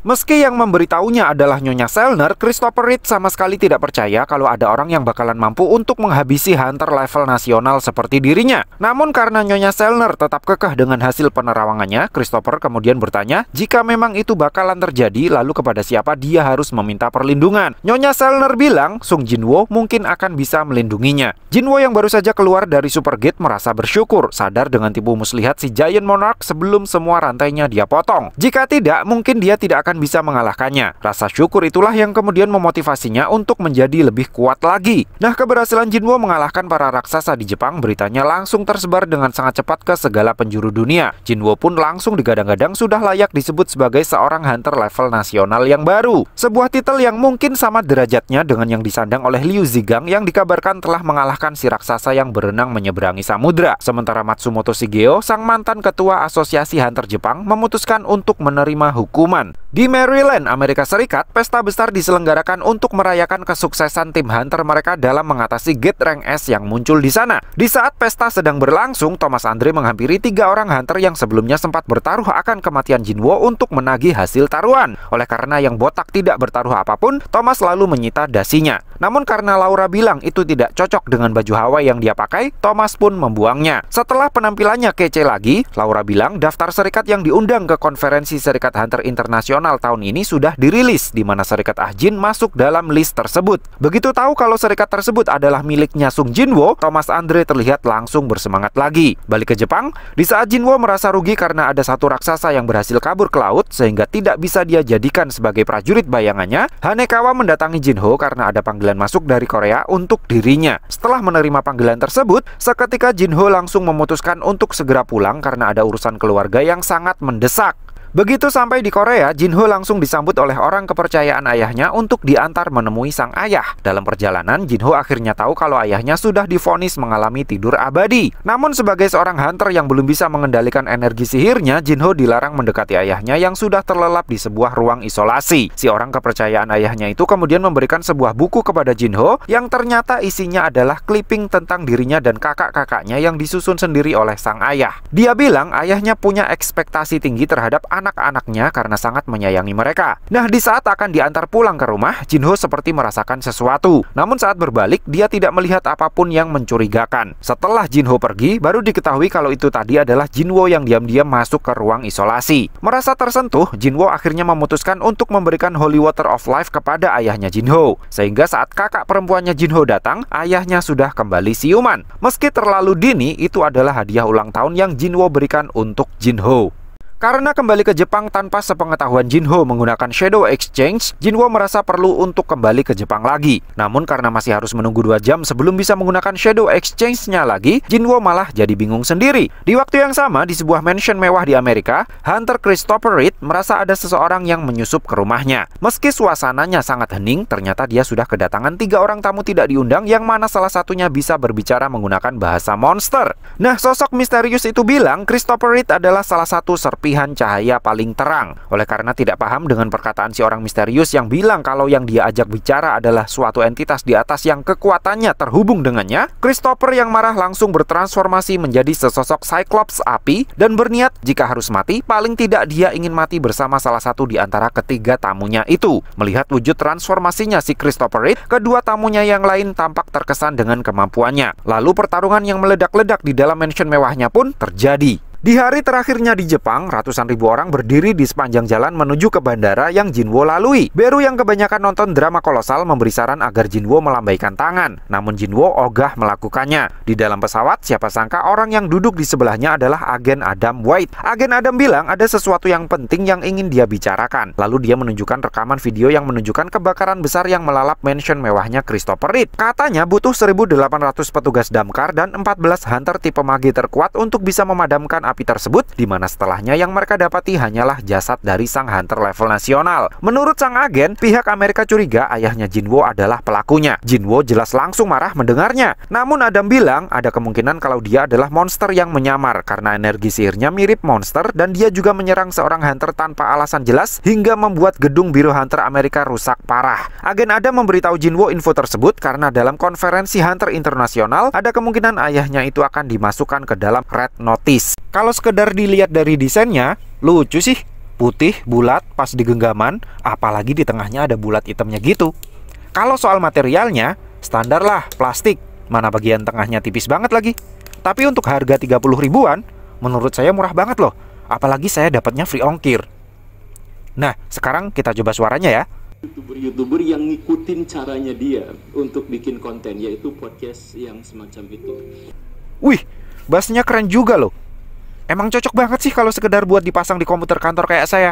Meski yang memberitahunya adalah Nyonya Selner, Christopher Reed sama sekali tidak percaya kalau ada orang yang bakalan mampu untuk menghabisi hunter level nasional seperti dirinya. Namun karena Nyonya Selner tetap kekeh dengan hasil penerawangannya, Christopher kemudian bertanya jika memang itu bakalan terjadi, lalu kepada siapa dia harus meminta perlindungan. Nyonya Selner bilang Sung Jinwoo mungkin akan bisa melindunginya. Jinwoo yang baru saja keluar dari Supergate merasa bersyukur, sadar dengan tipu muslihat si Giant Monarch sebelum semua rantainya dia potong. Jika tidak, mungkin dia tidak akan bisa mengalahkannya. Rasa syukur itulah yang kemudian memotivasinya untuk menjadi lebih kuat lagi. Nah, keberhasilan Jinwoo mengalahkan para raksasa di Jepang beritanya langsung tersebar dengan sangat cepat ke segala penjuru dunia. Jinwoo pun langsung digadang-gadang sudah layak disebut sebagai seorang hunter level nasional yang baru. Sebuah titel yang mungkin sama derajatnya dengan yang disandang oleh Liu Zigang yang dikabarkan telah mengalahkan si raksasa yang berenang menyeberangi samudra. Sementara Matsumoto Shigeo, sang mantan ketua Asosiasi Hunter Jepang, memutuskan untuk menerima hukuman. Di Maryland, Amerika Serikat, pesta besar diselenggarakan untuk merayakan kesuksesan tim hunter mereka dalam mengatasi Gate Rank S yang muncul di sana. Di saat pesta sedang berlangsung, Thomas Andre menghampiri 3 orang hunter yang sebelumnya sempat bertaruh akan kematian Jinwoo untuk menagih hasil taruhan. Oleh karena yang botak tidak bertaruh apapun, Thomas lalu menyita dasinya. Namun karena Laura bilang itu tidak cocok dengan baju Hawaii yang dia pakai, Thomas pun membuangnya. Setelah penampilannya kece lagi, Laura bilang daftar serikat yang diundang ke konferensi Serikat Hunter Internasional tahun ini sudah dirilis, di mana Serikat Ahjin masuk dalam list tersebut. Begitu tahu kalau serikat tersebut adalah miliknya Sung Jinwoo, Thomas Andre terlihat langsung bersemangat lagi. Balik ke Jepang, di saat Jinwoo merasa rugi karena ada satu raksasa yang berhasil kabur ke laut sehingga tidak bisa dia jadikan sebagai prajurit bayangannya, Hanekawa mendatangi Jinho karena ada panggilan masuk dari Korea untuk dirinya. Setelah menerima panggilan tersebut, seketika Jinho langsung memutuskan untuk segera pulang karena ada urusan keluarga yang sangat mendesak. Begitu sampai di Korea, Jinho langsung disambut oleh orang kepercayaan ayahnya untuk diantar menemui sang ayah. Dalam perjalanan, Jinho akhirnya tahu kalau ayahnya sudah divonis mengalami tidur abadi. Namun sebagai seorang hunter yang belum bisa mengendalikan energi sihirnya, Jinho dilarang mendekati ayahnya yang sudah terlelap di sebuah ruang isolasi. Si orang kepercayaan ayahnya itu kemudian memberikan sebuah buku kepada Jinho yang ternyata isinya adalah clipping tentang dirinya dan kakak-kakaknya yang disusun sendiri oleh sang ayah. Dia bilang ayahnya punya ekspektasi tinggi terhadap anak-anaknya karena sangat menyayangi mereka. Nah, di saat akan diantar pulang ke rumah, Jinho seperti merasakan sesuatu. Namun saat berbalik, dia tidak melihat apapun yang mencurigakan. Setelah Jinho pergi, baru diketahui kalau itu tadi adalah Jinwoo yang diam-diam masuk ke ruang isolasi. Merasa tersentuh, Jinwoo akhirnya memutuskan untuk memberikan Holy Water of Life kepada ayahnya Jinho. Sehingga saat kakak perempuannya Jinho datang, ayahnya sudah kembali siuman. Meski terlalu dini, itu adalah hadiah ulang tahun yang Jinwoo berikan untuk Jinho. Karena kembali ke Jepang tanpa sepengetahuan Jinho menggunakan Shadow Exchange, Jinwoo merasa perlu untuk kembali ke Jepang lagi. Namun karena masih harus menunggu 2 jam sebelum bisa menggunakan Shadow Exchange-nya lagi, Jinwoo malah jadi bingung sendiri. Di waktu yang sama, di sebuah mansion mewah di Amerika, Hunter Christopher Reed merasa ada seseorang yang menyusup ke rumahnya. Meski suasananya sangat hening, ternyata dia sudah kedatangan 3 orang tamu tidak diundang yang mana salah satunya bisa berbicara menggunakan bahasa monster. Nah, sosok misterius itu bilang Christopher Reed adalah salah satu serpihan cahaya paling terang. Oleh karena tidak paham dengan perkataan si orang misterius yang bilang kalau yang dia ajak bicara adalah suatu entitas di atas yang kekuatannya terhubung dengannya, Christopher yang marah langsung bertransformasi menjadi sesosok Cyclops api dan berniat jika harus mati, paling tidak dia ingin mati bersama salah satu di antara ketiga tamunya itu. Melihat wujud transformasinya si Christopher Reed, kedua tamunya yang lain tampak terkesan dengan kemampuannya. Lalu pertarungan yang meledak-ledak di dalam mansion mewahnya pun terjadi. Di hari terakhirnya di Jepang, ratusan ribu orang berdiri di sepanjang jalan menuju ke bandara yang Jinwoo lalui. Beru yang kebanyakan nonton drama kolosal memberi saran agar Jinwoo melambaikan tangan. Namun Jinwoo ogah melakukannya. Di dalam pesawat, siapa sangka orang yang duduk di sebelahnya adalah Agen Adam White. Agen Adam bilang ada sesuatu yang penting yang ingin dia bicarakan. Lalu dia menunjukkan rekaman video yang menunjukkan kebakaran besar yang melalap mansion mewahnya Christopher Reed. Katanya butuh 1.800 petugas damkar dan 14 hunter tipe mage terkuat untuk bisa memadamkan api tersebut, di mana setelahnya yang mereka dapati hanyalah jasad dari sang hunter level nasional. Menurut sang agen, pihak Amerika curiga ayahnya Jinwoo adalah pelakunya. Jinwoo jelas langsung marah mendengarnya. Namun Adam bilang ada kemungkinan kalau dia adalah monster yang menyamar karena energi sihirnya mirip monster dan dia juga menyerang seorang hunter tanpa alasan jelas hingga membuat gedung Biro Hunter Amerika rusak parah. Agen Adam memberitahu Jinwoo info tersebut karena dalam konferensi Hunter Internasional ada kemungkinan ayahnya itu akan dimasukkan ke dalam Red Notice. Kalau sekedar dilihat dari desainnya, lucu sih. Putih, bulat, pas di genggaman, apalagi di tengahnya ada bulat hitamnya gitu. Kalau soal materialnya, standar lah, plastik. Mana bagian tengahnya tipis banget lagi. Tapi untuk harga 30 ribuan, menurut saya murah banget loh. Apalagi saya dapatnya free ongkir. Nah, sekarang kita coba suaranya ya. YouTuber yang ngikutin caranya dia untuk bikin konten, yaitu podcast yang semacam itu. Wih, bassnya keren juga loh. Emang cocok banget sih kalau sekedar buat dipasang di komputer kantor kayak saya.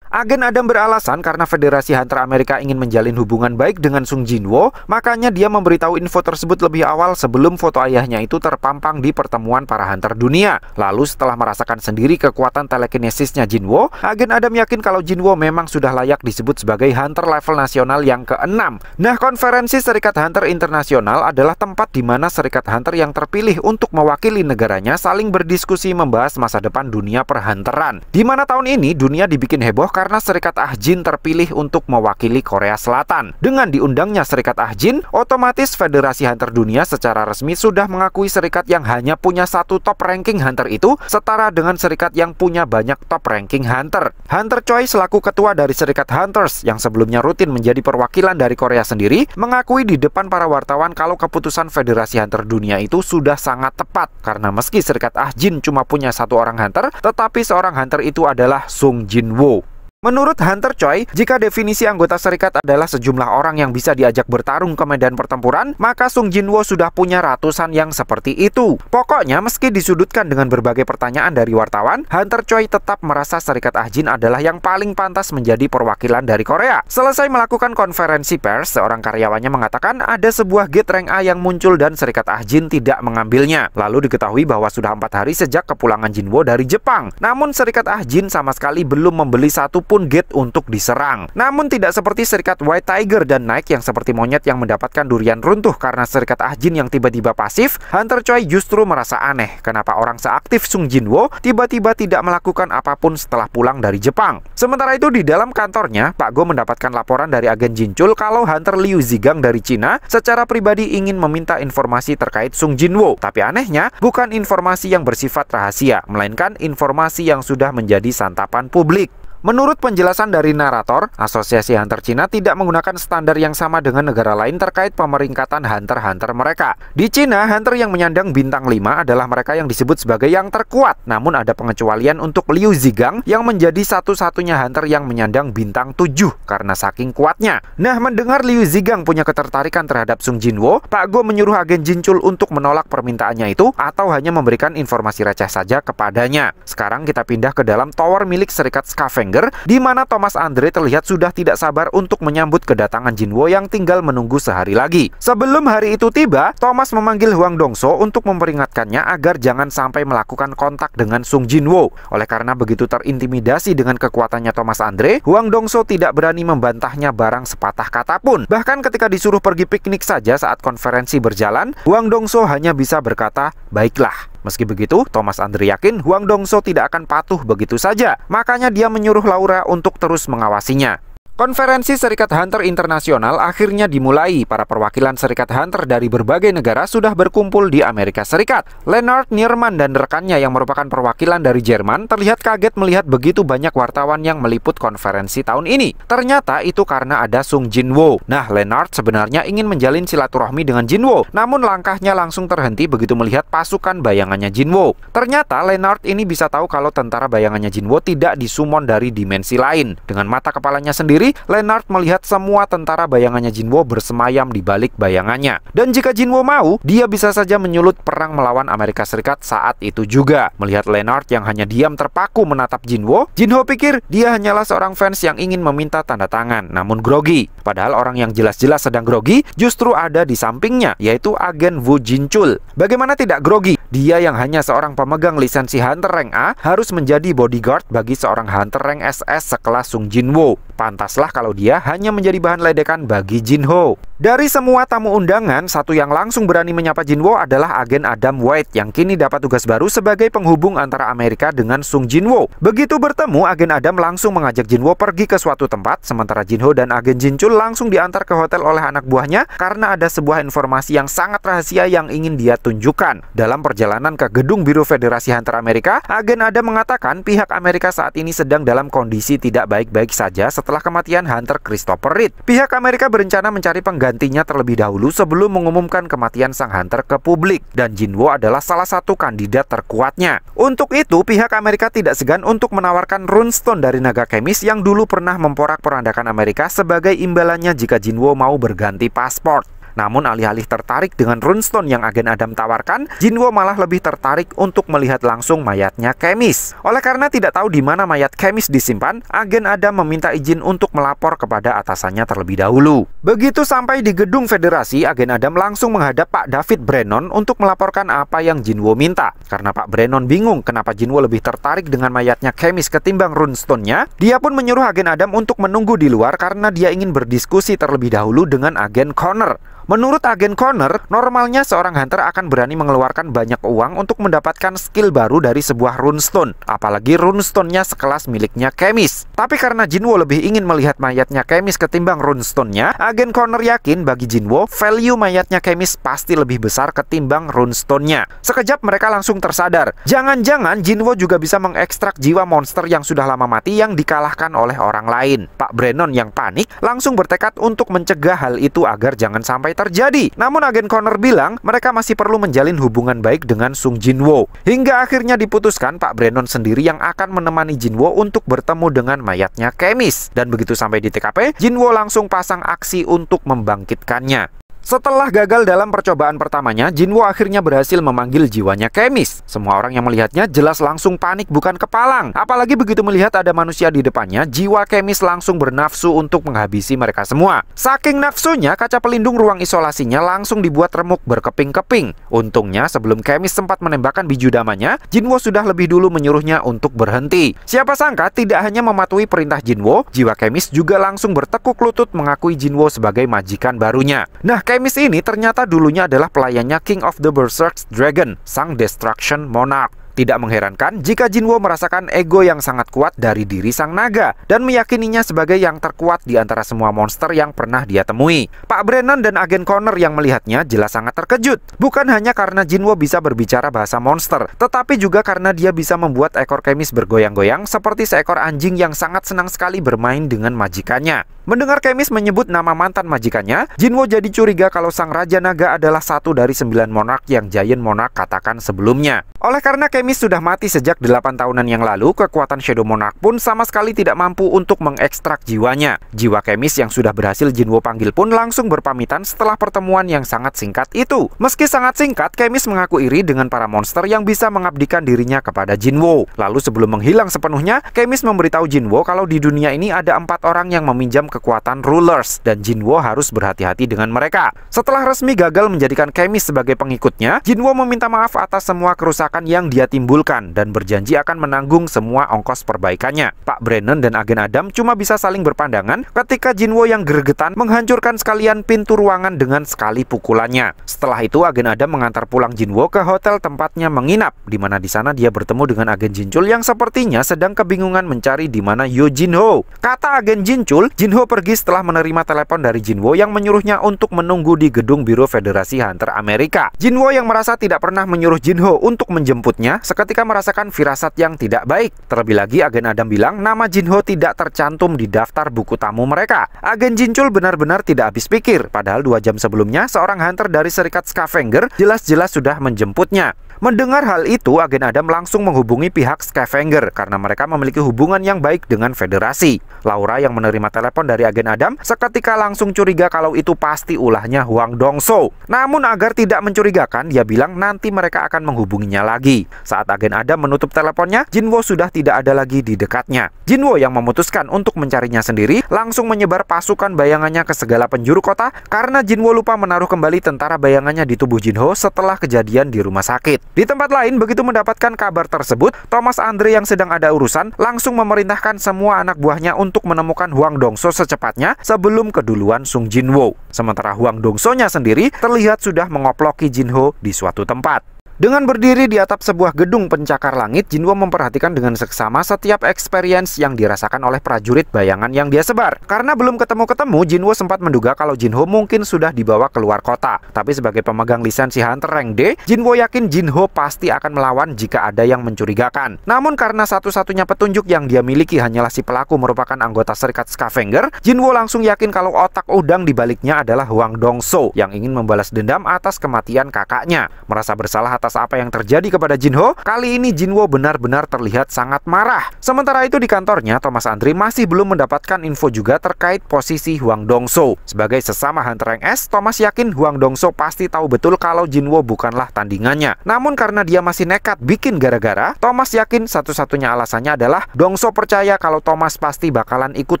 Agen Adam beralasan karena Federasi Hunter Amerika ingin menjalin hubungan baik dengan Sung Jinwo, makanya dia memberitahu info tersebut lebih awal sebelum foto ayahnya itu terpampang di pertemuan para hunter dunia. Lalu setelah merasakan sendiri kekuatan telekinesisnya Jinwo, Agen Adam yakin kalau Jinwo memang sudah layak disebut sebagai hunter level nasional yang ke-6. Nah, konferensi Serikat Hunter Internasional adalah tempat di mana Serikat Hunter yang terpilih untuk mewakili negaranya saling berdiskusi membahas masa depan dunia perhunteran. Di mana tahun ini dunia dibikin heboh karena Serikat Ahjin terpilih untuk mewakili Korea Selatan. Dengan diundangnya Serikat Ahjin, otomatis Federasi Hunter Dunia secara resmi sudah mengakui serikat yang hanya punya satu top ranking hunter itu setara dengan serikat yang punya banyak top ranking hunter. Hunter Choi selaku ketua dari Serikat Hunters yang sebelumnya rutin menjadi perwakilan dari Korea sendiri, mengakui di depan para wartawan kalau keputusan Federasi Hunter Dunia itu sudah sangat tepat. Karena meski Serikat Ahjin cuma punya satu orang hunter, tetapi seorang hunter itu adalah Sung Jinwo. Menurut Hunter Choi, jika definisi anggota serikat adalah sejumlah orang yang bisa diajak bertarung ke medan pertempuran, maka Sung Jinwo sudah punya ratusan yang seperti itu. Pokoknya, meski disudutkan dengan berbagai pertanyaan dari wartawan, Hunter Choi tetap merasa Serikat Ahjin adalah yang paling pantas menjadi perwakilan dari Korea. Selesai melakukan konferensi pers, seorang karyawannya mengatakan ada sebuah gate rank A yang muncul dan Serikat Ahjin tidak mengambilnya. Lalu diketahui bahwa sudah 4 hari sejak kepulangan Jinwo dari Jepang. Namun Serikat Ahjin sama sekali belum membeli satu pun gate untuk diserang. Namun tidak seperti Serikat White Tiger dan Nike yang seperti monyet yang mendapatkan durian runtuh karena Serikat Ahjin yang tiba-tiba pasif, Hunter Choi justru merasa aneh kenapa orang seaktif Sung Jinwo tiba-tiba tidak melakukan apapun setelah pulang dari Jepang. Sementara itu di dalam kantornya, Pak Go mendapatkan laporan dari agen Jinchul kalau Hunter Liu Zigang dari Cina secara pribadi ingin meminta informasi terkait Sung Jinwo. Tapi anehnya, bukan informasi yang bersifat rahasia, melainkan informasi yang sudah menjadi santapan publik. Menurut penjelasan dari narator, Asosiasi Hunter Cina tidak menggunakan standar yang sama dengan negara lain terkait pemeringkatan hunter-hunter mereka. Di Cina, hunter yang menyandang bintang 5 adalah mereka yang disebut sebagai yang terkuat. Namun ada pengecualian untuk Liu Zigang yang menjadi satu-satunya hunter yang menyandang bintang 7 karena saking kuatnya. Nah, mendengar Liu Zigang punya ketertarikan terhadap Sung Jinwo, Pak Go menyuruh agen Jinchul untuk menolak permintaannya itu atau hanya memberikan informasi receh saja kepadanya. Sekarang kita pindah ke dalam tower milik Serikat Skavenger, di mana Thomas Andre terlihat sudah tidak sabar untuk menyambut kedatangan Jinwo yang tinggal menunggu sehari lagi. Sebelum hari itu tiba, Thomas memanggil Hwang Dongso untuk memperingatkannya agar jangan sampai melakukan kontak dengan Sung Jinwo. Oleh karena begitu terintimidasi dengan kekuatannya Thomas Andre, Hwang Dongso tidak berani membantahnya barang sepatah kata pun. Bahkan ketika disuruh pergi piknik saja saat konferensi berjalan, Hwang Dongso hanya bisa berkata, "Baiklah." Meski begitu, Thomas Andre yakin Hwang Dongso tidak akan patuh begitu saja. Makanya dia menyuruh Laura untuk terus mengawasinya. Konferensi Serikat Hunter Internasional akhirnya dimulai. Para perwakilan Serikat Hunter dari berbagai negara sudah berkumpul di Amerika Serikat. Leonard Nierman dan rekannya yang merupakan perwakilan dari Jerman terlihat kaget melihat begitu banyak wartawan yang meliput konferensi tahun ini. Ternyata itu karena ada Sung Jinwo. Nah, Leonard sebenarnya ingin menjalin silaturahmi dengan Jinwo, namun langkahnya langsung terhenti begitu melihat pasukan bayangannya Jinwo. Ternyata Leonard ini bisa tahu kalau tentara bayangannya Jinwo tidak disumon dari dimensi lain. Dengan mata kepalanya sendiri, Leonard melihat semua tentara bayangannya Jinwo bersemayam di balik bayangannya. Dan jika Jinwo mau, dia bisa saja menyulut perang melawan Amerika Serikat saat itu juga. Melihat Leonard yang hanya diam terpaku menatap Jinwo, Jinho pikir dia hanyalah seorang fans yang ingin meminta tanda tangan, namun grogi. Padahal orang yang jelas-jelas sedang grogi justru ada di sampingnya, yaitu agen Wu Jinchul. Bagaimana tidak grogi? Dia yang hanya seorang pemegang lisensi Hunter Rank A harus menjadi bodyguard bagi seorang Hunter Rank SS sekelas Sung Jinwo. Pantaslah kalau dia hanya menjadi bahan ledekan bagi Jinho. Dari semua tamu undangan, satu yang langsung berani menyapa Jinwo adalah agen Adam White yang kini dapat tugas baru sebagai penghubung antara Amerika dengan Sung Jinwo. Begitu bertemu, agen Adam langsung mengajak Jinwo pergi ke suatu tempat, sementara Jinho dan agen Jinchul langsung diantar ke hotel oleh anak buahnya karena ada sebuah informasi yang sangat rahasia yang ingin dia tunjukkan. Dalam perjalanan ke gedung Biro Federasi Hunter Amerika, agen Adam mengatakan pihak Amerika saat ini sedang dalam kondisi tidak baik-baik saja setelah kematian Hunter Christopher Reid. Pihak Amerika berencana mencari penggantinya terlebih dahulu sebelum mengumumkan kematian sang hunter ke publik, dan Jinwo adalah salah satu kandidat terkuatnya. Untuk itu, pihak Amerika tidak segan untuk menawarkan runestone dari naga kemis yang dulu pernah memporak-porandakan Amerika sebagai imbalannya jika Jinwo mau berganti paspor. Namun alih-alih tertarik dengan runestone yang agen Adam tawarkan, Jinwo malah lebih tertarik untuk melihat langsung mayatnya Kemis. Oleh karena tidak tahu di mana mayat Kemis disimpan, agen Adam meminta izin untuk melapor kepada atasannya terlebih dahulu. Begitu sampai di gedung Federasi, agen Adam langsung menghadap Pak David Brennon untuk melaporkan apa yang Jinwo minta. Karena Pak Brennon bingung kenapa Jinwo lebih tertarik dengan mayatnya Kemis ketimbang runestone-nya, dia pun menyuruh agen Adam untuk menunggu di luar karena dia ingin berdiskusi terlebih dahulu dengan agen Connor. Menurut agen Connor, normalnya seorang hunter akan berani mengeluarkan banyak uang untuk mendapatkan skill baru dari sebuah runestone, apalagi runestone-nya sekelas miliknya Kemis. Tapi karena Jinwo lebih ingin melihat mayatnya Kemis ketimbang runestone-nya, agen Connor yakin bagi Jinwo, value mayatnya Kemis pasti lebih besar ketimbang runestone-nya. Sekejap mereka langsung tersadar, jangan-jangan Jinwo juga bisa mengekstrak jiwa monster yang sudah lama mati yang dikalahkan oleh orang lain. Pak Brennon yang panik langsung bertekad untuk mencegah hal itu agar jangan sampai terjadi. Namun agen Connor bilang mereka masih perlu menjalin hubungan baik dengan Sung Jinwo. Hingga akhirnya diputuskan Pak Brennon sendiri yang akan menemani Jinwo untuk bertemu dengan mayatnya Kemis. Dan begitu sampai di TKP, Jinwo langsung pasang aksi untuk membangkitkannya. Setelah gagal dalam percobaan pertamanya, Jinwo akhirnya berhasil memanggil jiwanya Kemis. Semua orang yang melihatnya jelas langsung panik bukan kepalang. Apalagi begitu melihat ada manusia di depannya, jiwa Kemis langsung bernafsu untuk menghabisi mereka semua. Saking nafsunya, kaca pelindung ruang isolasinya langsung dibuat remuk berkeping-keping. Untungnya sebelum Kemis sempat menembakkan bijudamanya, Jinwo sudah lebih dulu menyuruhnya untuk berhenti. Siapa sangka tidak hanya mematuhi perintah Jinwo, jiwa Kemis juga langsung bertekuk lutut mengakui Jinwo sebagai majikan barunya. Nah, Kemis ini ternyata dulunya adalah pelayannya King of the Berserk Dragon, sang Destruction Monarch. Tidak mengherankan jika Jinwo merasakan ego yang sangat kuat dari diri sang naga dan meyakininya sebagai yang terkuat di antara semua monster yang pernah dia temui. Pak Brennon dan agen Connor yang melihatnya jelas sangat terkejut. Bukan hanya karena Jinwo bisa berbicara bahasa monster, tetapi juga karena dia bisa membuat ekor Kemis bergoyang-goyang seperti seekor anjing yang sangat senang sekali bermain dengan majikannya. Mendengar Kemis menyebut nama mantan majikannya, Jinwo jadi curiga kalau sang Raja Naga adalah satu dari 9 monark yang Giant Monarch katakan sebelumnya. Oleh karena Kemis sudah mati sejak 8 tahunan yang lalu, kekuatan Shadow Monarch pun sama sekali tidak mampu untuk mengekstrak jiwanya. Jiwa Kemis yang sudah berhasil Jinwo panggil pun langsung berpamitan setelah pertemuan yang sangat singkat itu. Meski sangat singkat, Kemis mengaku iri dengan para monster yang bisa mengabdikan dirinya kepada Jinwo. Lalu sebelum menghilang sepenuhnya, Kemis memberitahu Jinwo kalau di dunia ini ada 4 orang yang meminjam kekuatan rulers dan Jinwo harus berhati-hati dengan mereka. Setelah resmi gagal menjadikan Kemis sebagai pengikutnya, Jinwo meminta maaf atas semua kerusakan yang dia timbulkan dan berjanji akan menanggung semua ongkos perbaikannya. Pak Brennon dan agen Adam cuma bisa saling berpandangan ketika Jinwo yang gregetan menghancurkan sekalian pintu ruangan dengan sekali pukulannya. Setelah itu agen Adam mengantar pulang Jinwo ke hotel tempatnya menginap, di mana di sana dia bertemu dengan agen Jinchul yang sepertinya sedang kebingungan mencari di mana Yo Jinho. Kata agen Jinchul, Jinho pergi setelah menerima telepon dari Jinwo yang menyuruhnya untuk menunggu di gedung Biro Federasi Hunter Amerika. Jinwo yang merasa tidak pernah menyuruh Jinho untuk menjemputnya seketika merasakan firasat yang tidak baik. Terlebih lagi agen Adam bilang nama Jinho tidak tercantum di daftar buku tamu mereka. Agen Jinchul benar-benar tidak habis pikir, padahal 2 jam sebelumnya seorang hunter dari Serikat Scavenger jelas-jelas sudah menjemputnya. Mendengar hal itu, agen Adam langsung menghubungi pihak Scavenger karena mereka memiliki hubungan yang baik dengan Federasi. Laura yang menerima telepon dari agen Adam seketika langsung curiga kalau itu pasti ulahnya Huang Dongso. Namun agar tidak mencurigakan, dia bilang nanti mereka akan menghubunginya lagi. Saat agen Adam menutup teleponnya, Jinwo sudah tidak ada lagi di dekatnya. Jinwo yang memutuskan untuk mencarinya sendiri langsung menyebar pasukan bayangannya ke segala penjuru kota karena Jinwo lupa menaruh kembali tentara bayangannya di tubuh Jinho setelah kejadian di rumah sakit. Di tempat lain, begitu mendapatkan kabar tersebut, Thomas Andre yang sedang ada urusan langsung memerintahkan semua anak buahnya untuk menemukan Huang Dongso secepatnya sebelum keduluan Sung Jinwo. Sementara Huang Dongsonya sendiri terlihat sudah mengoploki Jinho di suatu tempat. Dengan berdiri di atap sebuah gedung pencakar langit, Jinwo memperhatikan dengan seksama setiap experience yang dirasakan oleh prajurit bayangan yang dia sebar. Karena belum ketemu-ketemu, Jinwo sempat menduga kalau Jinho mungkin sudah dibawa keluar kota. Tapi sebagai pemegang lisensi Hunter Rank D, Jinwo yakin Jinho pasti akan melawan jika ada yang mencurigakan. Namun karena satu-satunya petunjuk yang dia miliki hanyalah si pelaku merupakan anggota serikat Scavenger, Jinwo langsung yakin kalau otak udang di baliknya adalah Hwang Dong-so yang ingin membalas dendam atas kematian kakaknya. Merasa bersalah atas apa yang terjadi kepada Jinho, kali ini Jinwo benar-benar terlihat sangat marah. Sementara itu di kantornya, Thomas Andre masih belum mendapatkan info juga terkait posisi Hwang Dong-so. Sebagai sesama Hunter Rank S, Thomas yakin Hwang Dong-so pasti tahu betul kalau Jinwo bukanlah tandingannya. Namun karena dia masih nekat bikin gara-gara, Thomas yakin satu-satunya alasannya adalah Dong-so percaya kalau Thomas pasti bakalan ikut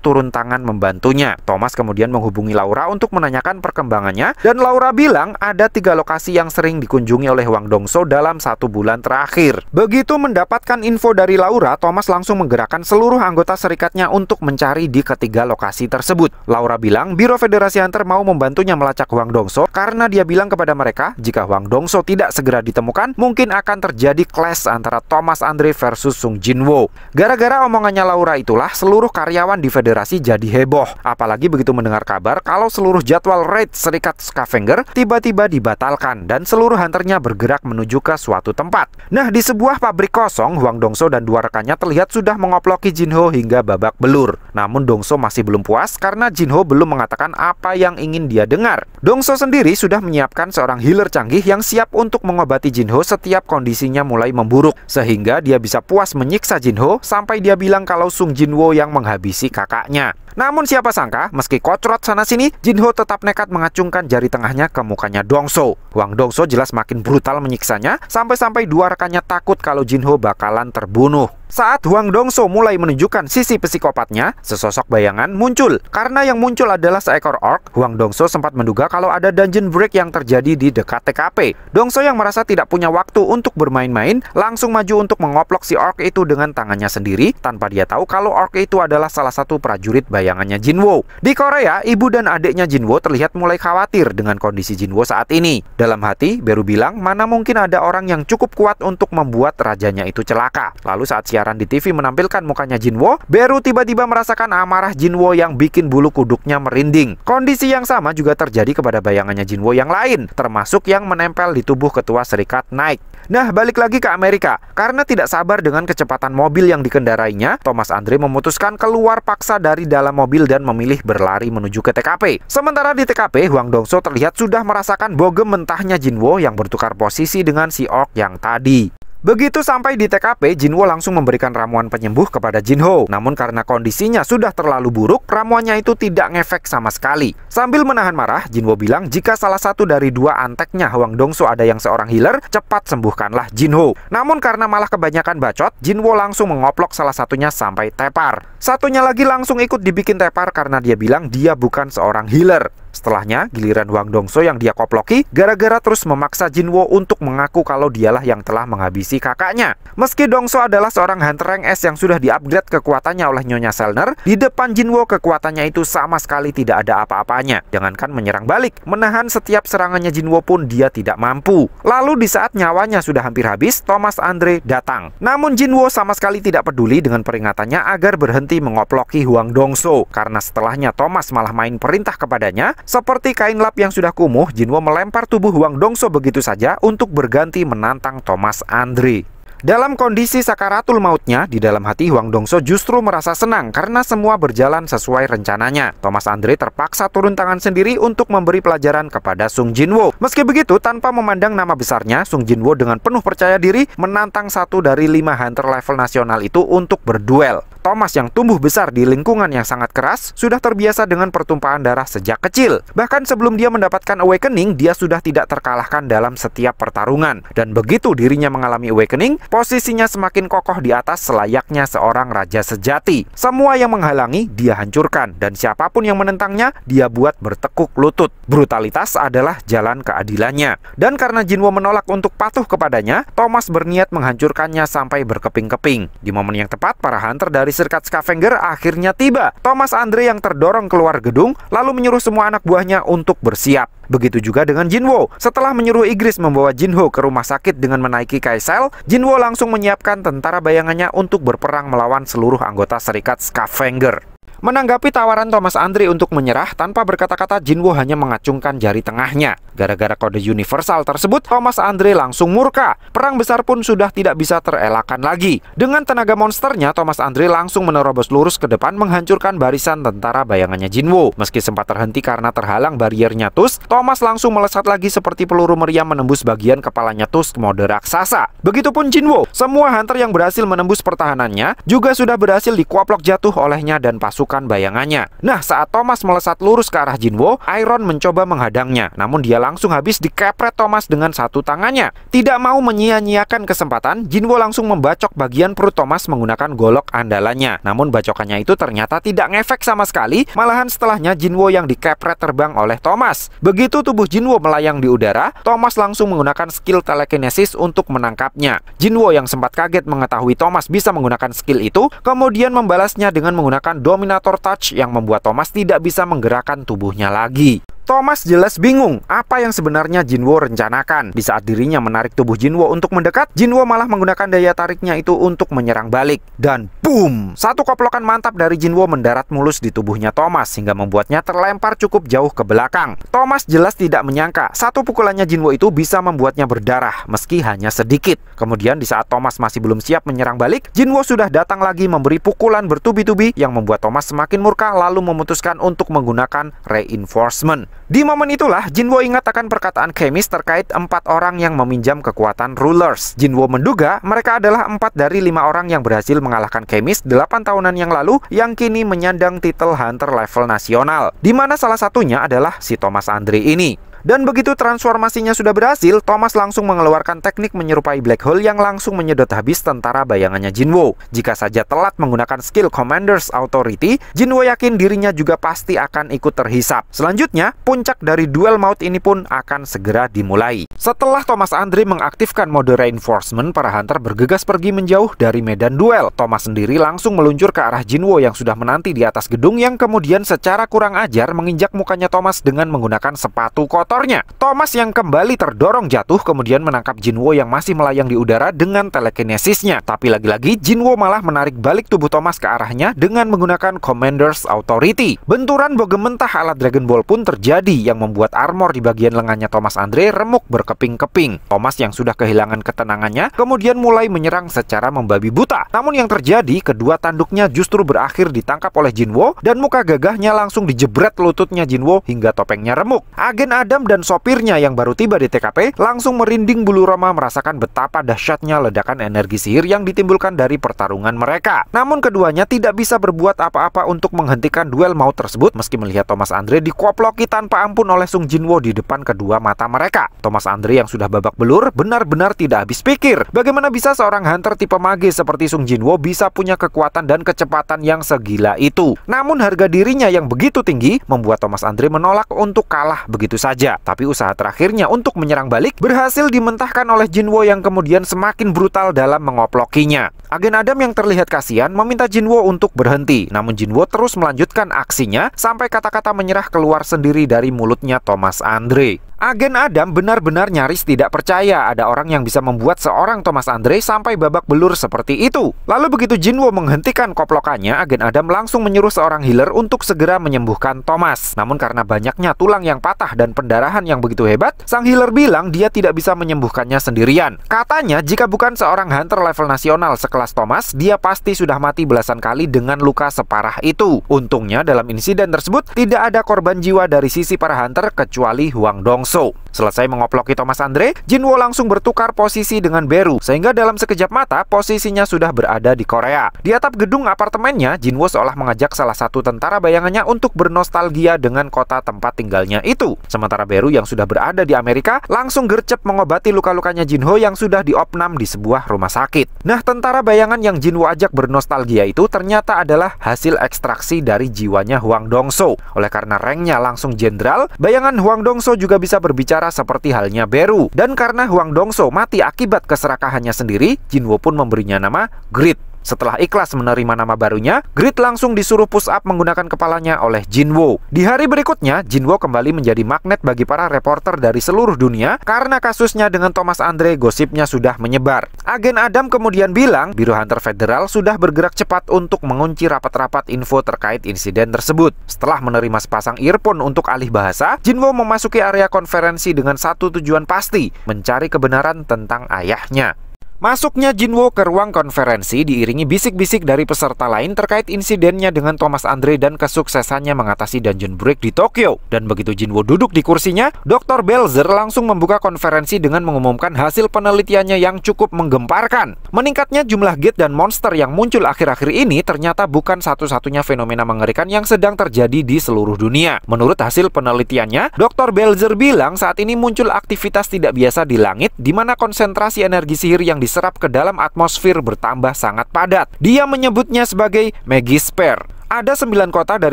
turun tangan membantunya. Thomas kemudian menghubungi Laura untuk menanyakan perkembangannya, dan Laura bilang ada 3 lokasi yang sering dikunjungi oleh Hwang Dong-so dalam 1 bulan terakhir. Begitu mendapatkan info dari Laura, Thomas langsung menggerakkan seluruh anggota serikatnya untuk mencari di ketiga lokasi tersebut. Laura bilang Biro Federasi Hunter mau membantunya melacak Hwang Dong-so karena dia bilang kepada mereka jika Hwang Dong-so tidak segera ditemukan, mungkin akan terjadi clash antara Thomas Andre versus Sung Jinwo. Gara-gara omongannya Laura itulah seluruh karyawan di Federasi jadi heboh. Apalagi begitu mendengar kabar kalau seluruh jadwal raid serikat Scavenger tiba-tiba dibatalkan dan seluruh hunternya bergerak menuju ke suatu tempat. Nah, di sebuah pabrik kosong, Hwang Dong-so dan 2 rekannya terlihat sudah mengoploki Jinho hingga babak belur. Namun Dong-so masih belum puas karena Jinho belum mengatakan apa yang ingin dia dengar. Dong-so sendiri sudah menyiapkan seorang healer canggih yang siap untuk mengobati Jinho setiap kondisinya mulai memburuk, sehingga dia bisa puas menyiksa Jinho sampai dia bilang kalau Sung Jinwo yang menghabisi kakaknya. Namun siapa sangka, meski kocrot sana-sini, Jinho tetap nekat mengacungkan jari tengahnya ke mukanya Dong-so. Hwang Dong-so jelas makin brutal menyiksanya, sampai-sampai 2 rekannya takut kalau Jinho bakalan terbunuh. Saat Hwang Dong-so mulai menunjukkan sisi psikopatnya, sesosok bayangan muncul. Karena yang muncul adalah seekor orc, Hwang Dong-so sempat menduga kalau ada dungeon break yang terjadi di dekat TKP. Dong-so yang merasa tidak punya waktu untuk bermain-main, langsung maju untuk mengoplok si orc itu dengan tangannya sendiri, tanpa dia tahu kalau orc itu adalah salah satu prajurit bayangannya Jinwo. Di Korea, ibu dan adiknya Jinwo terlihat mulai khawatir dengan kondisi Jinwo saat ini. Dalam hati, Beru bilang mana mungkin ada orang yang cukup kuat untuk membuat rajanya itu celaka. Lalu saat siaran di TV menampilkan mukanya Jinwo, Beru tiba-tiba merasakan amarah Jinwo yang bikin bulu kuduknya merinding. Kondisi yang sama juga terjadi kepada bayangannya Jinwo yang lain, termasuk yang menempel di tubuh ketua serikat Nike. Nah, balik lagi ke Amerika. Karena tidak sabar dengan kecepatan mobil yang dikendarainya, Thomas Andre memutuskan keluar paksa dari dalam mobil dan memilih berlari menuju ke TKP. Sementara di TKP, Hwang Dong-so terlihat sudah merasakan bogem mentahnya Jinwo yang bertukar posisi dengan si orc yang tadi. Begitu sampai di TKP, Jinwo langsung memberikan ramuan penyembuh kepada Jinho. Namun karena kondisinya sudah terlalu buruk, ramuannya itu tidak ngefek sama sekali. Sambil menahan marah, Jinwo bilang jika salah satu dari 2 anteknya Hwang Dong-so ada yang seorang healer, cepat sembuhkanlah Jinho. Namun karena malah kebanyakan bacot, Jinwo langsung mengoplok salah satunya sampai tepar. Satunya lagi langsung ikut dibikin tepar karena dia bilang dia bukan seorang healer. Setelahnya, giliran Hwang Dong-so yang dia koploki gara-gara terus memaksa Jinwo untuk mengaku kalau dialah yang telah menghabisi kakaknya. Meski Dong-so adalah seorang Hunter Rank S yang sudah di-upgrade kekuatannya oleh Nyonya Selner, di depan Jinwo kekuatannya itu sama sekali tidak ada apa-apanya. Jangankan menyerang balik, menahan setiap serangannya Jinwo pun dia tidak mampu. Lalu di saat nyawanya sudah hampir habis, Thomas Andre datang. Namun Jinwo sama sekali tidak peduli dengan peringatannya agar berhenti mengoploki Hwang Dong-so. Karena setelahnya Thomas malah main perintah kepadanya, seperti kain lap yang sudah kumuh, Jinwo melempar tubuh Hwang Dong-so begitu saja untuk berganti menantang Thomas Andre. Dalam kondisi sakaratul mautnya, di dalam hati Hwang Dong-so justru merasa senang karena semua berjalan sesuai rencananya. Thomas Andre terpaksa turun tangan sendiri untuk memberi pelajaran kepada Sung Jinwo. Meski begitu, tanpa memandang nama besarnya, Sung Jinwo dengan penuh percaya diri menantang 1 dari 5 hunter level nasional itu untuk berduel. Thomas yang tumbuh besar di lingkungan yang sangat keras sudah terbiasa dengan pertumpahan darah sejak kecil. Bahkan sebelum dia mendapatkan awakening, dia sudah tidak terkalahkan dalam setiap pertarungan. Dan begitu dirinya mengalami awakening, posisinya semakin kokoh di atas selayaknya seorang raja sejati. Semua yang menghalangi, dia hancurkan. Dan siapapun yang menentangnya, dia buat bertekuk lutut. Brutalitas adalah jalan keadilannya. Dan karena Jinwo menolak untuk patuh kepadanya, Thomas berniat menghancurkannya sampai berkeping-keping. Di momen yang tepat, para hunter dari serikat Scavenger akhirnya tiba. Thomas Andre yang terdorong keluar gedung, lalu menyuruh semua anak buahnya untuk bersiap. Begitu juga dengan Jinwo. Setelah menyuruh Ygritte membawa Jinho ke rumah sakit dengan menaiki Kaisel, Jinwo langsung menyiapkan tentara bayangannya untuk berperang melawan seluruh anggota serikat Scavenger. Menanggapi tawaran Thomas Andre untuk menyerah, tanpa berkata-kata Jinwo hanya mengacungkan jari tengahnya. Gara-gara kode universal tersebut, Thomas Andre langsung murka. Perang besar pun sudah tidak bisa terelakkan lagi. Dengan tenaga monsternya, Thomas Andre langsung menerobos lurus ke depan menghancurkan barisan tentara bayangannya Jinwo. Meski sempat terhenti karena terhalang bariernya Tusk, Thomas langsung melesat lagi seperti peluru meriam menembus bagian kepalanya Tusk mode raksasa. Begitupun Jinwo, semua hunter yang berhasil menembus pertahanannya juga sudah berhasil dikuaplok jatuh olehnya dan pasukan bayangannya. Nah, saat Thomas melesat lurus ke arah Jinwo, Iron mencoba menghadangnya, namun dia langsung habis dikepret Thomas dengan satu tangannya. Tidak mau menyia-nyiakan kesempatan, Jinwo langsung membacok bagian perut Thomas menggunakan golok andalannya. Namun bacokannya itu ternyata tidak ngefek sama sekali, malahan setelahnya Jinwo yang dikepret terbang oleh Thomas. Begitu tubuh Jinwo melayang di udara, Thomas langsung menggunakan skill telekinesis untuk menangkapnya. Jinwo yang sempat kaget mengetahui Thomas bisa menggunakan skill itu, kemudian membalasnya dengan menggunakan Dominator Touch yang membuat Thomas tidak bisa menggerakkan tubuhnya lagi. Thomas jelas bingung apa yang sebenarnya Jinwo rencanakan. Di saat dirinya menarik tubuh Jinwo untuk mendekat, Jinwo malah menggunakan daya tariknya itu untuk menyerang balik. Dan boom! Satu koplokan mantap dari Jinwo mendarat mulus di tubuhnya Thomas hingga membuatnya terlempar cukup jauh ke belakang. Thomas jelas tidak menyangka satu pukulannya Jinwo itu bisa membuatnya berdarah meski hanya sedikit. Kemudian di saat Thomas masih belum siap menyerang balik, Jinwo sudah datang lagi memberi pukulan bertubi-tubi yang membuat Thomas semakin murka lalu memutuskan untuk menggunakan reinforcement. Di momen itulah Jinwo ingat akan perkataan Khemis terkait 4 orang yang meminjam kekuatan Rulers. Jinwo menduga mereka adalah 4 dari 5 orang yang berhasil mengalahkan Khemis 8 tahunan yang lalu yang kini menyandang titel Hunter level nasional, di mana salah satunya adalah si Thomas Andre ini. Dan begitu transformasinya sudah berhasil, Thomas langsung mengeluarkan teknik menyerupai Black Hole yang langsung menyedot habis tentara bayangannya Jinwo. Jika saja telat menggunakan skill Commander's Authority, Jinwo yakin dirinya juga pasti akan ikut terhisap. Selanjutnya, puncak dari duel maut ini pun akan segera dimulai. Setelah Thomas Andre mengaktifkan mode reinforcement, para hunter bergegas pergi menjauh dari medan duel. Thomas sendiri langsung meluncur ke arah Jinwo yang sudah menanti di atas gedung yang kemudian secara kurang ajar menginjak mukanya Thomas dengan menggunakan sepatu kotor. Thomas yang kembali terdorong jatuh kemudian menangkap Jinwo yang masih melayang di udara dengan telekinesisnya. Tapi lagi-lagi Jinwo malah menarik balik tubuh Thomas ke arahnya dengan menggunakan Commander's Authority. Benturan bogem mentah ala Dragon Ball pun terjadi yang membuat armor di bagian lengannya Thomas Andre remuk berkeping-keping. Thomas yang sudah kehilangan ketenangannya kemudian mulai menyerang secara membabi buta. Namun yang terjadi, kedua tanduknya justru berakhir ditangkap oleh Jinwo dan muka gagahnya langsung dijebret lututnya Jinwo hingga topengnya remuk. Agen Adam dan sopirnya yang baru tiba di TKP langsung merinding bulu roma merasakan betapa dahsyatnya ledakan energi sihir yang ditimbulkan dari pertarungan mereka. Namun keduanya tidak bisa berbuat apa-apa untuk menghentikan duel maut tersebut meski melihat Thomas Andre dikoploki tanpa ampun oleh Sung Jinwo di depan kedua mata mereka. Thomas Andre yang sudah babak belur benar-benar tidak habis pikir. Bagaimana bisa seorang hunter tipe mage seperti Sung Jinwo bisa punya kekuatan dan kecepatan yang segila itu? Namun harga dirinya yang begitu tinggi membuat Thomas Andre menolak untuk kalah begitu saja. Tapi usaha terakhirnya untuk menyerang balik berhasil dimentahkan oleh Jinwo yang kemudian semakin brutal dalam mengoplokinya. Agen Adam yang terlihat kasihan meminta Jinwo untuk berhenti, namun Jinwo terus melanjutkan aksinya sampai kata-kata menyerah keluar sendiri dari mulutnya Thomas Andre. Agen Adam benar-benar nyaris tidak percaya ada orang yang bisa membuat seorang Thomas Andre sampai babak belur seperti itu. Lalu begitu Jinwo menghentikan koplokannya, Agen Adam langsung menyuruh seorang healer untuk segera menyembuhkan Thomas. Namun karena banyaknya tulang yang patah dan pendarahan yang begitu hebat, sang healer bilang dia tidak bisa menyembuhkannya sendirian. Katanya jika bukan seorang hunter level nasional sekelas Thomas, dia pasti sudah mati belasan kali dengan luka separah itu. Untungnya dalam insiden tersebut tidak ada korban jiwa dari sisi para hunter kecuali Huang Dongso. Selesai mengoploki Thomas Andre, Jinwo langsung bertukar posisi dengan Beru, sehingga dalam sekejap mata posisinya sudah berada di Korea. Di atap gedung apartemennya, Jinwo seolah mengajak salah satu tentara bayangannya untuk bernostalgia dengan kota tempat tinggalnya itu. Sementara Beru yang sudah berada di Amerika langsung gercep mengobati luka-lukanya Jinho yang sudah diopnam di sebuah rumah sakit. Nah, tentara bayangan yang Jinwo ajak bernostalgia itu ternyata adalah hasil ekstraksi dari jiwanya Huang Dongso. Oleh karena ranknya langsung jenderal, bayangan Huang Dongso juga bisa berbicara seperti halnya Beru. Dan karena Huang Dongso mati akibat keserakahannya sendiri, Jinwo pun memberinya nama Grit. Setelah ikhlas menerima nama barunya, Grid langsung disuruh push up menggunakan kepalanya oleh Jinwoo. Di hari berikutnya, Jinwoo kembali menjadi magnet bagi para reporter dari seluruh dunia karena kasusnya dengan Thomas Andre gosipnya sudah menyebar. Agen Adam kemudian bilang, Biro Hunter Federal sudah bergerak cepat untuk mengunci rapat-rapat info terkait insiden tersebut. Setelah menerima sepasang earphone untuk alih bahasa, Jinwoo memasuki area konferensi dengan satu tujuan pasti, mencari kebenaran tentang ayahnya. Masuknya Jinwoo ke ruang konferensi diiringi bisik-bisik dari peserta lain terkait insidennya dengan Thomas Andre dan kesuksesannya mengatasi dungeon break di Tokyo. Dan begitu Jinwoo duduk di kursinya, Dr. Belzer langsung membuka konferensi dengan mengumumkan hasil penelitiannya yang cukup menggemparkan. Meningkatnya jumlah gate dan monster yang muncul akhir-akhir ini ternyata bukan satu-satunya fenomena mengerikan yang sedang terjadi di seluruh dunia. Menurut hasil penelitiannya, Dr. Belzer bilang saat ini muncul aktivitas tidak biasa di langit di mana konsentrasi energi sihir yang diserap ke dalam atmosfer bertambah sangat padat. Dia menyebutnya sebagai Magisphere. Ada 9 kota dari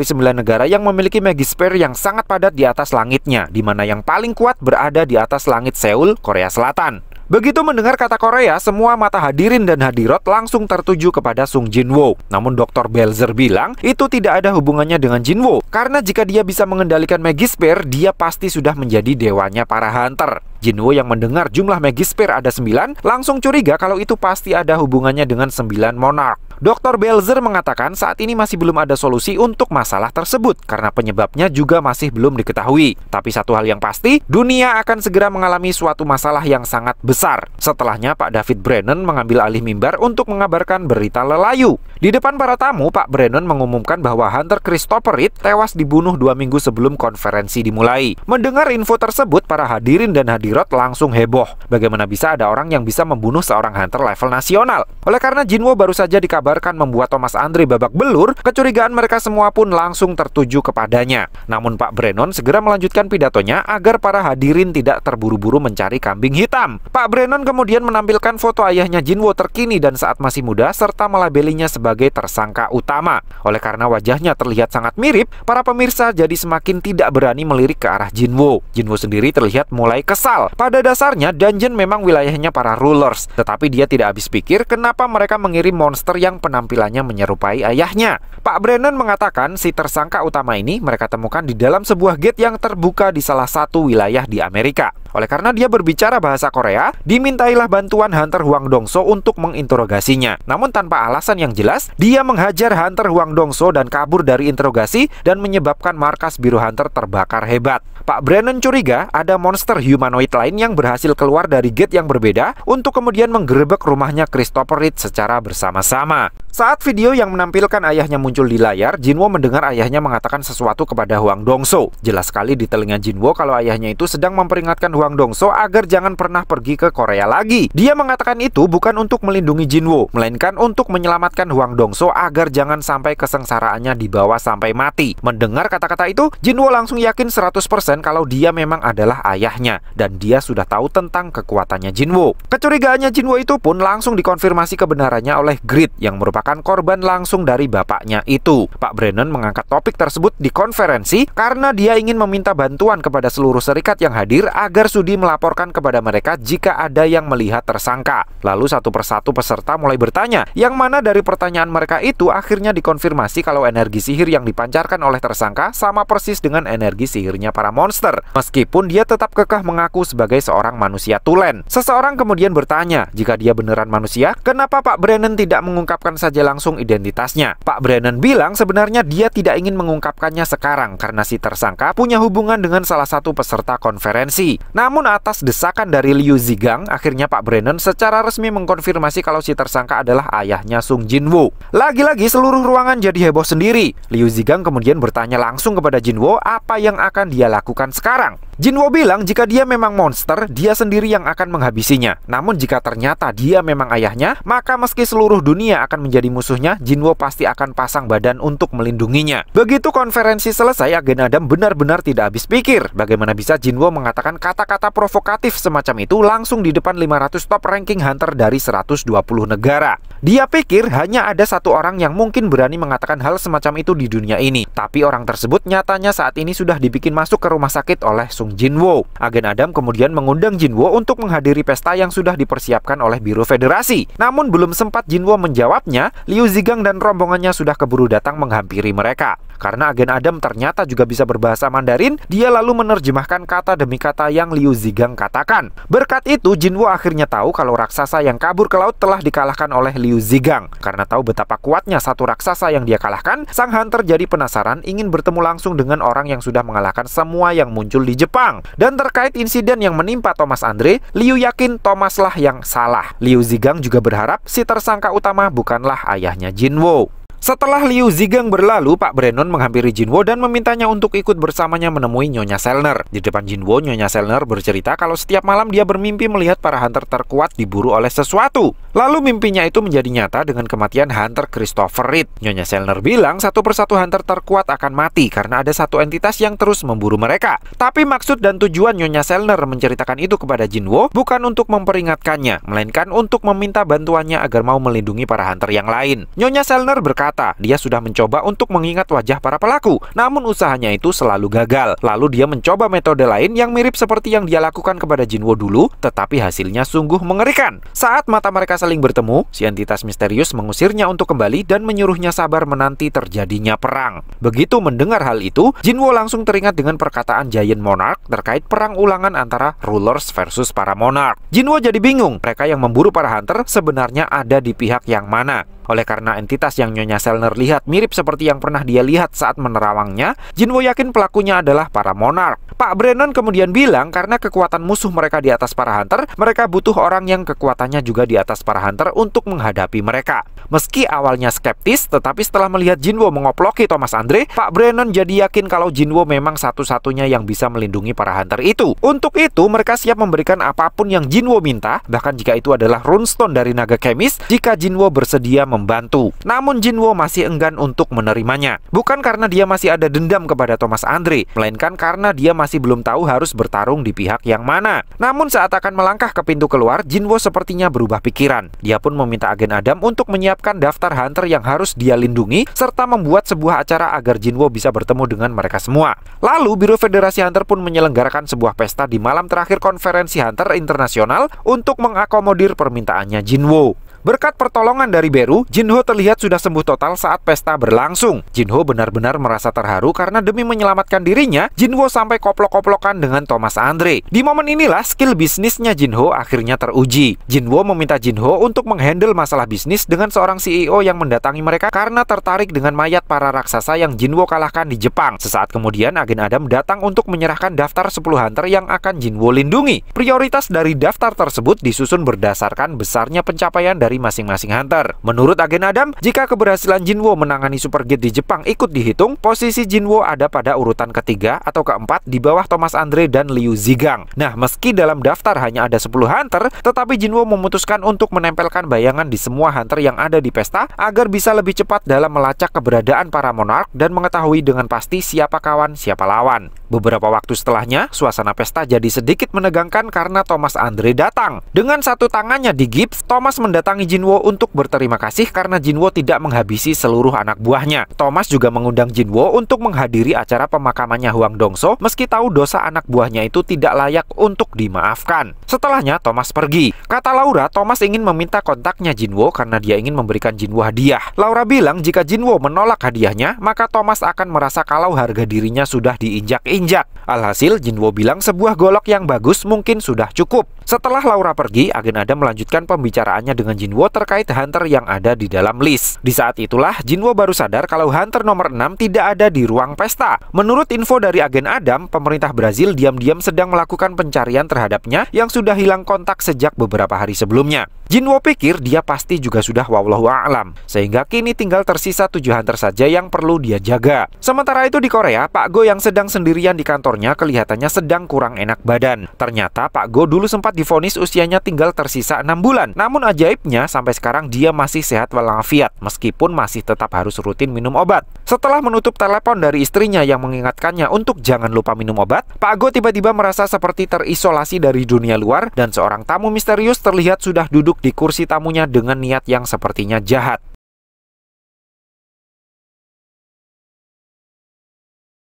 9 negara yang memiliki Magisphere yang sangat padat di atas langitnya, di mana yang paling kuat berada di atas langit Seoul, Korea Selatan. Begitu mendengar kata Korea, semua mata hadirin dan hadirat langsung tertuju kepada Sung Jinwoo. Namun Dr. Belzer bilang, itu tidak ada hubungannya dengan Jinwoo, karena jika dia bisa mengendalikan Magisphere, dia pasti sudah menjadi dewanya para hunter. Jinwoo yang mendengar jumlah Magisphere ada 9, langsung curiga kalau itu pasti ada hubungannya dengan 9 monark. Dr. Belzer mengatakan saat ini masih belum ada solusi untuk masalah tersebut karena penyebabnya juga masih belum diketahui. Tapi satu hal yang pasti, dunia akan segera mengalami suatu masalah yang sangat besar. Setelahnya Pak David Brennan mengambil alih mimbar untuk mengabarkan berita lelayu. Di depan para tamu, Pak Brennan mengumumkan bahwa Hunter Christopher Reed tewas dibunuh 2 minggu sebelum konferensi dimulai. Mendengar info tersebut, para hadirin dan hadirat langsung heboh. Bagaimana bisa ada orang yang bisa membunuh seorang hunter level nasional? Oleh karena Jinwoo baru saja dikabarkan membuat Thomas Andre babak belur, kecurigaan mereka semua pun langsung tertuju kepadanya. Namun Pak Brennan segera melanjutkan pidatonya agar para hadirin tidak terburu-buru mencari kambing hitam. Pak Brennan kemudian menampilkan foto ayahnya Jinwoo terkini dan saat masih muda serta melabelinya sebagai tersangka utama. Oleh karena wajahnya terlihat sangat mirip, para pemirsa jadi semakin tidak berani melirik ke arah Jinwoo. Jinwoo sendiri terlihat mulai kesal. Pada dasarnya dungeon memang wilayahnya para rulers, tetapi dia tidak habis pikir kenapa mereka mengirim monster yang penampilannya menyerupai ayahnya. Pak Brennan mengatakan si tersangka utama ini mereka temukan di dalam sebuah gate yang terbuka di salah satu wilayah di Amerika. Oleh karena dia berbicara bahasa Korea, dimintailah bantuan Hunter Hwang Dong-so untuk menginterogasinya. Namun tanpa alasan yang jelas, dia menghajar Hunter Hwang Dong-so dan kabur dari interogasi dan menyebabkan markas Biro Hunter terbakar hebat. Pak Brennan curiga ada monster humanoid lain yang berhasil keluar dari gate yang berbeda untuk kemudian menggerebek rumahnya Christopher Reed secara bersama-sama. Saat video yang menampilkan ayahnya muncul di layar, Jinwoo mendengar ayahnya mengatakan sesuatu kepada Hwang Dong-so. Jelas sekali di telinga Jinwoo kalau ayahnya itu sedang memperingatkan Hwang Dong-so agar jangan pernah pergi ke Korea lagi. Dia mengatakan itu bukan untuk melindungi Jinwoo, melainkan untuk menyelamatkan Hwang Dong-so agar jangan sampai kesengsaraannya dibawa sampai mati. Mendengar kata-kata itu, Jinwoo langsung yakin 100% kalau dia memang adalah ayahnya dan dia sudah tahu tentang kekuatannya Jinwoo. Kecurigaannya Jinwoo itu pun langsung dikonfirmasi kebenarannya oleh Grid yang merupakan korban langsung dari bapaknya itu. Pak Brennan mengangkat topik tersebut di konferensi karena dia ingin meminta bantuan kepada seluruh serikat yang hadir agar sudi melaporkan kepada mereka jika ada yang melihat tersangka. Lalu satu persatu peserta mulai bertanya, yang mana dari pertanyaan mereka itu akhirnya dikonfirmasi kalau energi sihir yang dipancarkan oleh tersangka sama persis dengan energi sihirnya para monster. Meskipun dia tetap kekeh mengaku sebagai seorang manusia tulen. Seseorang kemudian bertanya, jika dia beneran manusia, kenapa Pak Brennan tidak mengungkapkan saja langsung identitasnya? Pak Brennan bilang sebenarnya dia tidak ingin mengungkapkannya sekarang karena si tersangka punya hubungan dengan salah satu peserta konferensi. Namun atas desakan dari Liu Zigang, akhirnya Pak Brennan secara resmi mengkonfirmasi kalau si tersangka adalah ayahnya Sung Jinwoo. Lagi-lagi seluruh ruangan jadi heboh sendiri. Liu Zigang kemudian bertanya langsung kepada Jinwoo apa yang akan dia lakukan sekarang. Jinwoo bilang jika dia memang monster, dia sendiri yang akan menghabisinya. Namun jika ternyata dia memang ayahnya, maka meski seluruh dunia akan menjadi musuhnya, Jinwoo pasti akan pasang badan untuk melindunginya. Begitu konferensi selesai, Agen Adam benar-benar tidak habis pikir. Bagaimana bisa Jinwoo mengatakan kata kata-kata provokatif semacam itu langsung di depan 500 top ranking hunter dari 120 negara. Dia pikir hanya ada satu orang yang mungkin berani mengatakan hal semacam itu di dunia ini. Tapi orang tersebut nyatanya saat ini sudah dibikin masuk ke rumah sakit oleh Sung Jinwo. Agen Adam kemudian mengundang Jinwo untuk menghadiri pesta yang sudah dipersiapkan oleh Biro Federasi. Namun belum sempat Jinwo menjawabnya, Liu Zigang dan rombongannya sudah keburu datang menghampiri mereka. Karena Agen Adam ternyata juga bisa berbahasa Mandarin, dia lalu menerjemahkan kata demi kata yang Liu Zigang katakan. Berkat itu, Jinwo akhirnya tahu kalau raksasa yang kabur ke laut telah dikalahkan oleh Liu Zigang. Karena tahu betapa kuatnya satu raksasa yang dia kalahkan, sang hunter jadi penasaran ingin bertemu langsung dengan orang yang sudah mengalahkan semua yang muncul di Jepang. Dan terkait insiden yang menimpa Thomas Andre, Liu yakin Thomas lah yang salah. Liu Zigang juga berharap si tersangka utama bukanlah ayahnya Jinwo. Setelah Liu Zigang berlalu, Pak Brennon menghampiri Jinwo dan memintanya untuk ikut bersamanya menemui Nyonya Selner. Di depan Jinwo, Nyonya Selner bercerita kalau setiap malam dia bermimpi melihat para hunter terkuat diburu oleh sesuatu. Lalu mimpinya itu menjadi nyata dengan kematian hunter Christopher Reed. Nyonya Selner bilang satu persatu hunter terkuat akan mati karena ada satu entitas yang terus memburu mereka. Tapi maksud dan tujuan Nyonya Selner menceritakan itu kepada Jinwo bukan untuk memperingatkannya, melainkan untuk meminta bantuannya agar mau melindungi para hunter yang lain. Nyonya Selner berkata, dia sudah mencoba untuk mengingat wajah para pelaku, namun usahanya itu selalu gagal. Lalu dia mencoba metode lain yang mirip seperti yang dia lakukan kepada Jinwo dulu, tetapi hasilnya sungguh mengerikan. Saat mata mereka saling bertemu, si entitas misterius mengusirnya untuk kembali dan menyuruhnya sabar menanti terjadinya perang. Begitu mendengar hal itu, Jinwo langsung teringat dengan perkataan Giant Monarch terkait perang ulangan antara rulers versus para monarch. Jinwo jadi bingung, mereka yang memburu para hunter sebenarnya ada di pihak yang mana. Oleh karena entitas yang Nyonya Selner lihat mirip seperti yang pernah dia lihat saat menerawangnya, Jinwo yakin pelakunya adalah para monarch. Pak Brennon kemudian bilang karena kekuatan musuh mereka di atas para hunter, mereka butuh orang yang kekuatannya juga di atas para hunter untuk menghadapi mereka. Meski awalnya skeptis, tetapi setelah melihat Jinwo mengoploki Thomas Andre, Pak Brennon jadi yakin kalau Jinwo memang satu-satunya yang bisa melindungi para hunter itu. Untuk itu, mereka siap memberikan apapun yang Jinwo minta, bahkan jika itu adalah runestone dari naga kemis, jika Jinwo bersedia membantu. Namun Jinwo masih enggan untuk menerimanya. Bukan karena dia masih ada dendam kepada Thomas Andre, melainkan karena dia masih belum tahu harus bertarung di pihak yang mana. Namun saat akan melangkah ke pintu keluar, Jinwo sepertinya berubah pikiran. Dia pun meminta Agen Adam untuk menyiapkan daftar hunter yang harus dia lindungi, serta membuat sebuah acara agar Jinwo bisa bertemu dengan mereka semua. Lalu Biro Federasi Hunter pun menyelenggarakan sebuah pesta di malam terakhir konferensi Hunter Internasional untuk mengakomodir permintaannya Jinwo. Berkat pertolongan dari Beru, Jinho terlihat sudah sembuh total saat pesta berlangsung. Jinho benar-benar merasa terharu karena demi menyelamatkan dirinya, Jinho sampai koplok-koplokan dengan Thomas Andre. Di momen inilah skill bisnisnya Jinho akhirnya teruji. Jinho meminta Jinho untuk menghandle masalah bisnis dengan seorang CEO yang mendatangi mereka karena tertarik dengan mayat para raksasa yang Jinho kalahkan di Jepang. Sesaat kemudian, Agen Adam datang untuk menyerahkan daftar 10 hunter yang akan Jinho lindungi. Prioritas dari daftar tersebut disusun berdasarkan besarnya pencapaian dari masing-masing hunter. Menurut Agen Adam, jika keberhasilan Jinwo menangani Super Gate di Jepang ikut dihitung, posisi Jinwo ada pada urutan ketiga atau keempat di bawah Thomas Andre dan Liu Zigang. Nah, meski dalam daftar hanya ada 10 hunter, tetapi Jinwo memutuskan untuk menempelkan bayangan di semua hunter yang ada di pesta agar bisa lebih cepat dalam melacak keberadaan para monarch dan mengetahui dengan pasti siapa kawan, siapa lawan. Beberapa waktu setelahnya, suasana pesta jadi sedikit menegangkan karena Thomas Andre datang. Dengan satu tangannya di gips, Thomas mendatangi Jinwo untuk berterima kasih karena Jinwo tidak menghabisi seluruh anak buahnya. Thomas juga mengundang Jinwo untuk menghadiri acara pemakamannya Huang Dongso meski tahu dosa anak buahnya itu tidak layak untuk dimaafkan. Setelahnya, Thomas pergi. Kata Laura, Thomas ingin meminta kontaknya Jinwo karena dia ingin memberikan Jinwo hadiah. Laura bilang jika Jinwo menolak hadiahnya, maka Thomas akan merasa kalau harga dirinya sudah diinjak-injak. Alhasil, Jinwo bilang sebuah golok yang bagus mungkin sudah cukup. Setelah Laura pergi, Agen Adam melanjutkan pembicaraannya dengan Jinwo terkait hunter yang ada di dalam list. Di saat itulah, Jinwo baru sadar kalau hunter nomor 6 tidak ada di ruang pesta. Menurut info dari Agen Adam, pemerintah Brazil diam-diam sedang melakukan pencarian terhadapnya yang sudah hilang kontak sejak beberapa hari sebelumnya. Jinwo pikir dia pasti juga sudah wallahu a'lam, sehingga kini tinggal tersisa 7 hunter saja yang perlu dia jaga. Sementara itu di Korea, Pak Go yang sedang sendirian di kantornya kelihatannya sedang kurang enak badan. Ternyata Pak Go dulu sempat divonis usianya tinggal tersisa 6 bulan. Namun ajaibnya buktinya sampai sekarang dia masih sehat walafiat, meskipun masih tetap harus rutin minum obat. Setelah menutup telepon dari istrinya yang mengingatkannya untuk jangan lupa minum obat, Pak Ago tiba-tiba merasa seperti terisolasi dari dunia luar dan seorang tamu misterius terlihat sudah duduk di kursi tamunya dengan niat yang sepertinya jahat.